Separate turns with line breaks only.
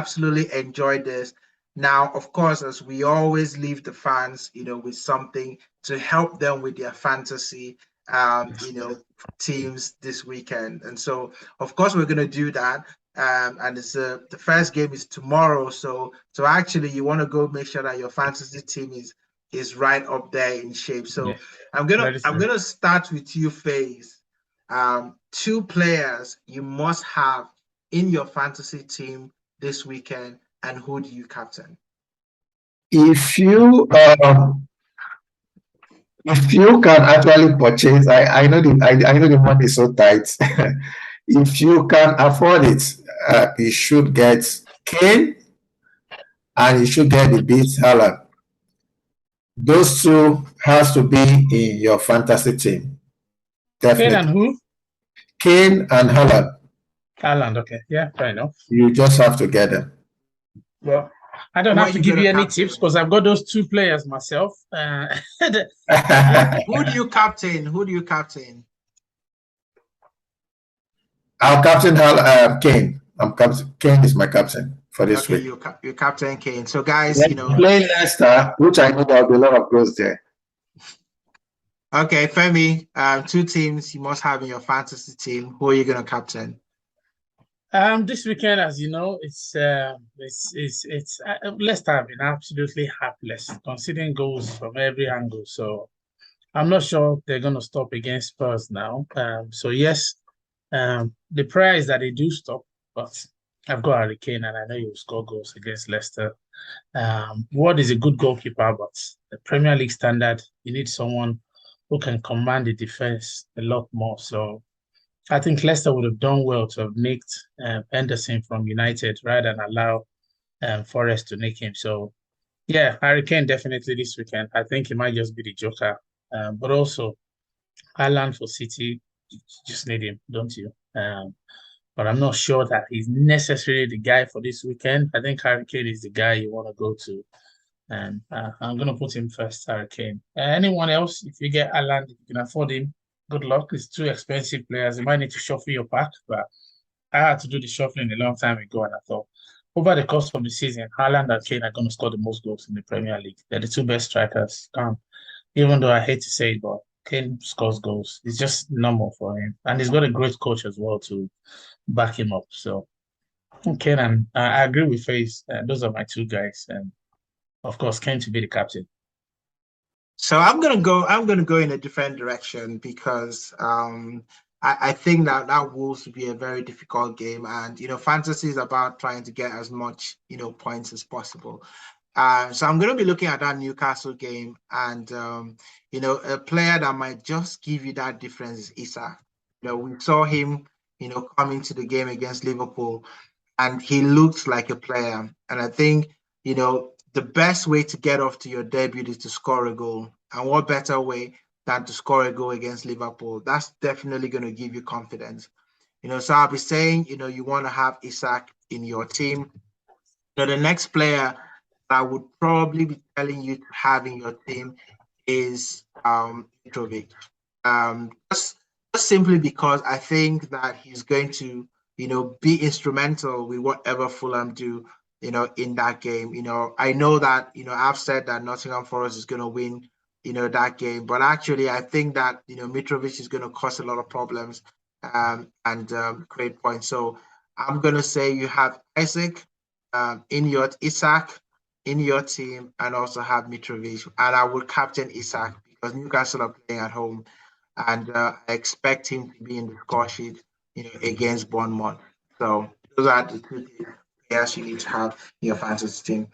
absolutely enjoyed this. Now, of course, as we always leave the fans, with something to help them with their fantasy, teams this weekend. And so, of course, we're going to do that. And it's the first game is tomorrow. So actually, you want to go make sure that your fantasy team is right up there in shape. So
Yeah.
I'm gonna start with you, FaZe. Two players you must have in your fantasy team this weekend, and who do you captain?
If you can actually purchase, I know the money is so tight. If you can afford it, you should get Kane and you should get the beast Haaland. Those two has to be in your fantasy team.
Kane
Definitely.
and who?
Kane and Haaland.
Haaland, okay. Yeah, fair enough.
You just have to get them.
Well, I don't have to give you any tips because I've got those two players myself.
Who do you captain? Who do you captain?
I'll captain Kane. Kane is my captain for this week.
You captain Kane. So guys,
playing Leicester, which I know there'll be a lot of goals there.
Okay, Femi, two teams you must have in your fantasy team. Who are you going to captain?
This weekend, as you know, it's Leicester have been absolutely hapless, conceding goals from every angle. So I'm not sure they're going to stop against Spurs now. So yes, the prayer is that they do stop, but I've got Harry Kane and I know he will score goals against Leicester. Ward is a good goalkeeper, but the Premier League standard, you need someone who can command the defense a lot more. So I think Leicester would have done well to have nicked Henderson from United rather than allow Forest to nick him. So yeah, Harry Kane definitely this weekend. I think he might just be the joker. But also Haaland for City, you just need him, don't you? But I'm not sure that he's necessarily the guy for this weekend. I think Harry Kane is the guy you want to go to. And I'm going to put him first, Harry Kane. Anyone else, if you get Haaland, if you can afford him, good luck. It's two expensive players. You might need to shuffle your pack, but I had to do the shuffling a long time ago, and I thought over the course of the season, Haaland and Kane are going to score the most goals in the Premier League. They're the two best strikers. Even though I hate to say it, but Kane scores goals. It's just normal for him. And he's got a great coach as well to back him up. So Kane and I agree with FaZe. Those are my two guys. And of course, Kane to be the captain.
So I'm gonna go in a different direction because I think that Wolves will be a very difficult game, and fantasy is about trying to get as much points as possible. So I'm gonna be looking at that Newcastle game, and a player that might just give you that difference is Isak. We saw him come into the game against Liverpool, and he looked like a player, and I think the best way to get off to your debut is to score a goal. And what better way than to score a goal against Liverpool? That's definitely going to give you confidence. So I'll be saying, you want to have Isak in your team. The next player I would probably be telling you to have in your team is Mitrovic. Just simply because I think that he's going to, be instrumental with whatever Fulham do in that game. I know that, I've said that Nottingham Forest is going to win, that game. But actually, I think that, Mitrovic is going to cause a lot of problems and create points. So I'm going to say you have Isak in your team and also have Mitrovic. And I will captain Isak because Newcastle are playing at home. And I expect him to be in the score sheet, against Bournemouth. So those are the two players you need to have in your fantasy team.